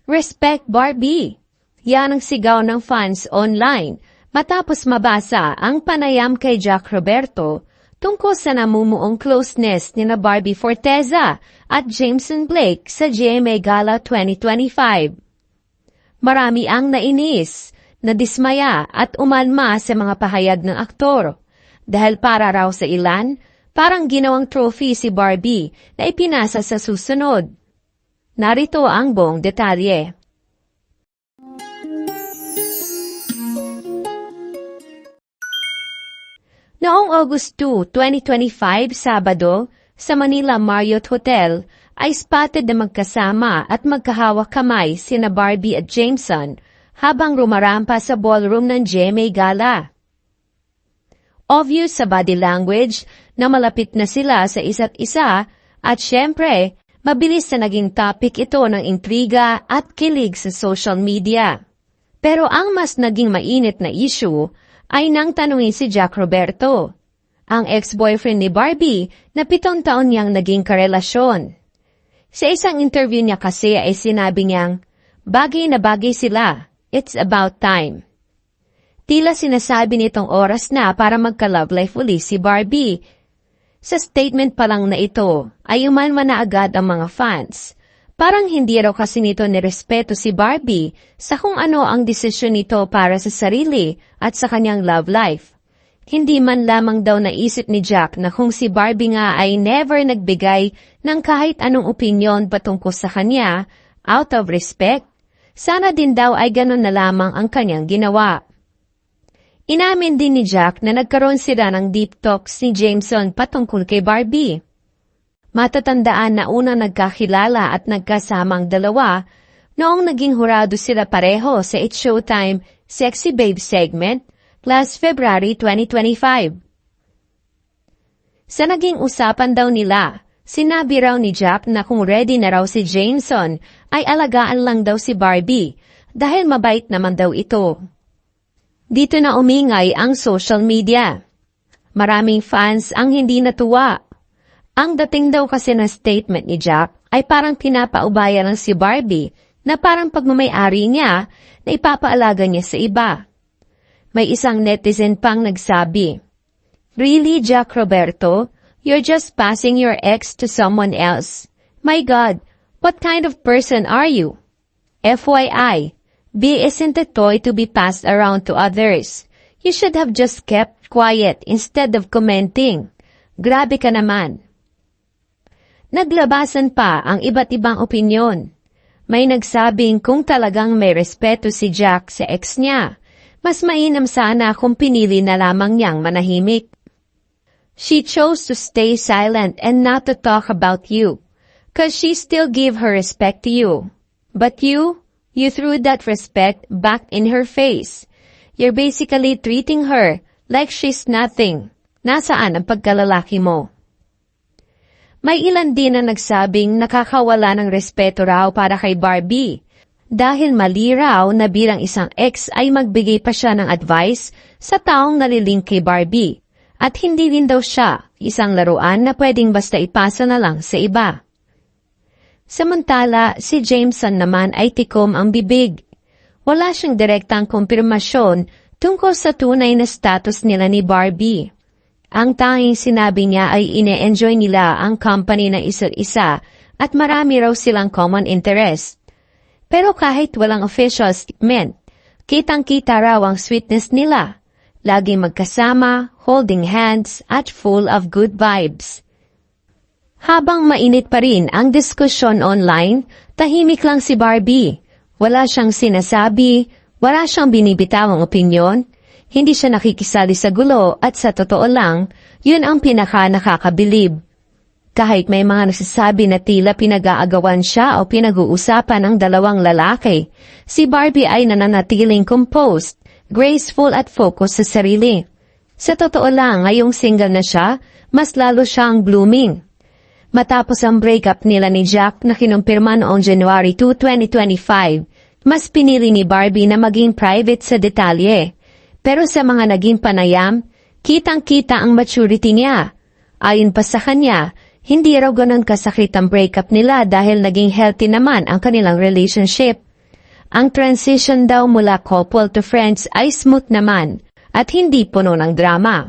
Respect Barbie! Yan ang sigaw ng fans online matapos mabasa ang panayam kay Jack Roberto tungkol sa namumuong closeness nina Barbie Forteza at Jameson Blake sa GMA Gala 2025. Marami ang nainis, nadismaya at umalma sa mga pahayag ng aktor dahil para raw sa ilan, parang ginawang trophy si Barbie na ipinasa sa susunod. Narito ang buong detalye. Noong August 2, 2025, Sabado, sa Manila Marriott Hotel, ay spotted na magkasama at magkahawak kamay sina Barbie at Jameson habang rumarampa sa ballroom ng GMA Gala. Obvious sa body language na malapit na sila sa isa't isa at syempre, mabilis na naging topic ito ng intriga at kilig sa social media. Pero ang mas naging mainit na issue ay nang tanungin si Jack Roberto, ang ex-boyfriend ni Barbie na 7 taon niyang naging karelasyon. Sa isang interview niya kasi ay sinabi niyang, bagay na bagay sila, it's about time. Tila sinasabi nitong oras na para magka-love life uli si Barbie. Sa statement pa lang na ito ay umalma na agad ang mga fans. Parang hindi raw kasi nito nirespeto si Barbie sa kung ano ang desisyon nito para sa sarili at sa kanyang love life. Hindi man lamang daw naisip ni Jack na kung si Barbie nga ay never nagbigay ng kahit anong opinyon patungkol sa kanya, out of respect, sana din daw ay ganun na lamang ang kanyang ginawa. Inamin din ni Jack na nagkaroon sila ng deep talks ni Jameson patungkol kay Barbie. Matatandaan na unang nagkakilala at nagkasamang dalawa noong naging hurado sila pareho sa It's Showtime Sexy Babe segment last February 2025. Sa naging usapan daw nila, sinabi raw ni Jack na kung ready na raw si Jameson ay alagaan lang daw si Barbie dahil mabait naman daw ito. Dito na umingay ang social media. Maraming fans ang hindi natuwa. Ang dating daw kasi na statement ni Jack ay parang pinapaubaya lang si Barbie na parang pagmamayari niya na ipapaalaga niya sa iba. May isang netizen pang nagsabi, "Really, Jack Roberto? You're just passing your ex to someone else. My God, what kind of person are you? FYI, B isn't a toy to be passed around to others. You should have just kept quiet instead of commenting. Grabe ka naman." Naglabasan pa ang iba't ibang opinyon. May nagsabing kung talagang may respeto si Jack sa ex niya, mas mainam sana kung pinili na lamang niyang manahimik. She chose to stay silent and not to talk about you, 'cause she still gave her respect to you. But you threw that respect back in her face. You're basically treating her like she's nothing. Nasaan ang pagkalalaki mo? May ilan din na nagsabing nakakawala ng respeto raw para kay Barbie dahil mali raw na bilang isang ex ay magbigay pa siya ng advice sa taong nalilink kay Barbie at hindi rin daw siya isang laruan na pwedeng basta ipasa na lang sa iba. Samantala, si Jameson naman ay tikom ang bibig. Wala siyang direktang kumpirmasyon tungkol sa tunay na status nila ni Barbie. Ang tanging sinabi niya ay ine-enjoy nila ang company ng isa't isa at marami raw silang common interest. Pero kahit walang official statement, kitang-kita raw ang sweetness nila. Laging magkasama, holding hands at full of good vibes. Habang mainit pa rin ang diskusyon online, tahimik lang si Barbie. Wala siyang sinasabi, wala siyang binibitawang opinyon. Hindi siya nakikisali sa gulo at sa totoo lang, yun ang pinaka-nakakabilib. Kahit may mga nagsasabi na tila pinag-aagawan siya o pinag-uusapan ng dalawang lalaki, si Barbie ay nananatiling composed, graceful at focused sa sarili. Sa totoo lang, ngayong single na siya, mas lalo siyang blooming. Matapos ang breakup nila ni Jack na kinumpirma noong January 2, 2025, mas pinili ni Barbie na maging private sa detalye. Pero sa mga naging panayam, kitang-kita ang maturity niya. Ayon pa sa kanya, hindi raw ganun kasakit ang breakup nila dahil naging healthy naman ang kanilang relationship. Ang transition daw mula couple to friends ay smooth naman at hindi puno ng drama.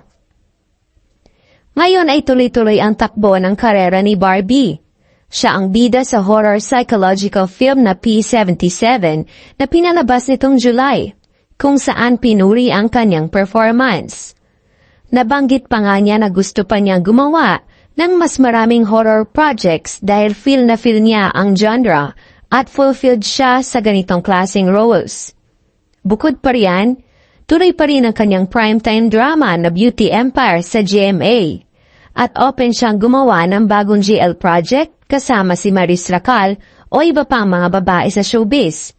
Ngayon ay tuloy-tuloy ang takbo ng karera ni Barbie. Siya ang bida sa horror psychological film na P77 na pinalabas nitong July, kung saan pinuri ang kanyang performance. Nabanggit pa nga niya na gusto pa niyang gumawa ng mas maraming horror projects dahil feel niya ang genre at fulfilled siya sa ganitong klaseng roles. Bukod pa riyan, tuloy pa rin ang kanyang primetime drama na Beauty Empire sa GMA at open siyang gumawa ng bagong GL project kasama si Maris Racal o iba pang mga babae sa showbiz.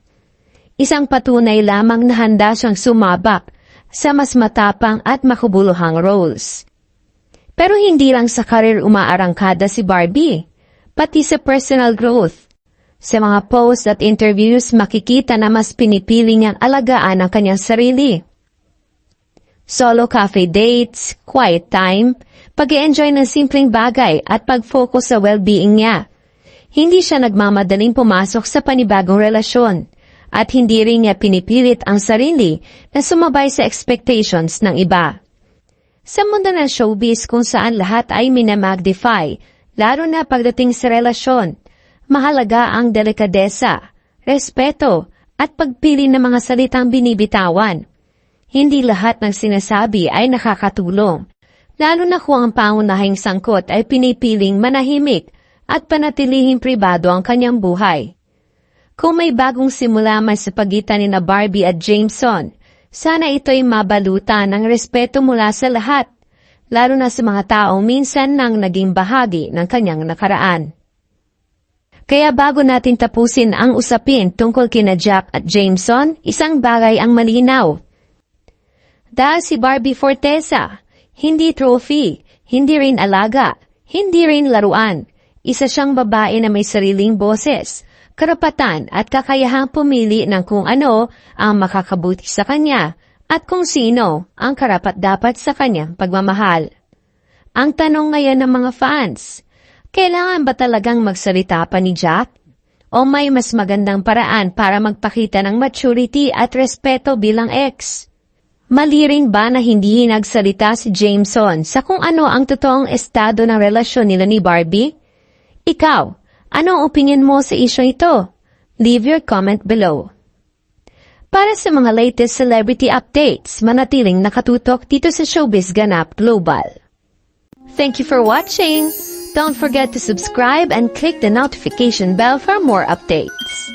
Isang patunay lamang na handa siyang sumabak sa mas matapang at makabuluhang roles. Pero hindi lang sa karir umaarangkada si Barbie, pati sa personal growth. Sa mga posts at interviews makikita na mas pinipili niyang alagaan ang kanyang sarili. Solo cafe dates, quiet time, pag-i-enjoy ng simpleng bagay at pag-focus sa well-being niya. Hindi siya nagmamadaling pumasok sa panibagong relasyon at hindi rin niya pinipilit ang sarili na sumabay sa expectations ng iba. Sa mundo ng showbiz kung saan lahat ay minamagnify, lalo na pagdating sa relasyon, mahalaga ang delikadesa, respeto, at pagpili ng mga salitang binibitawan. Hindi lahat ng sinasabi ay nakakatulong, lalo na kung ang pangunahing sangkot ay pinipiling manahimik at panatilihing pribado ang kanyang buhay. Kung may bagong simula man sa pagitan ni Barbie at Jameson, sana ito'y mabalutan ng respeto mula sa lahat, lalo na sa mga taong minsan nang naging bahagi ng kanyang nakaraan. Kaya bago natin tapusin ang usapin tungkol kina Jack at Jameson, isang bagay ang malinaw. Dahil si Barbie Forteza, hindi trophy, hindi rin alaga, hindi rin laruan. Isa siyang babae na may sariling boses, karapatan at kakayahang pumili ng kung ano ang makakabuti sa kanya at kung sino ang karapat-dapat sa kanyang pagmamahal. Ang tanong ngayon ng mga fans, kailangan ba talagang magsalita pa ni Jack? O may mas magandang paraan para magpakita ng maturity at respeto bilang ex? Mali rin ba na hindi nagsalita si Jameson sa kung ano ang totoong estado ng relasyon nila ni Barbie? Ikaw, anong opinion mo sa isyu ito? Leave your comment below. Para sa mga latest celebrity updates, manatiling nakatutok dito sa Showbiz Ganap Global. Thank you for watching! Don't forget to subscribe and click the notification bell for more updates.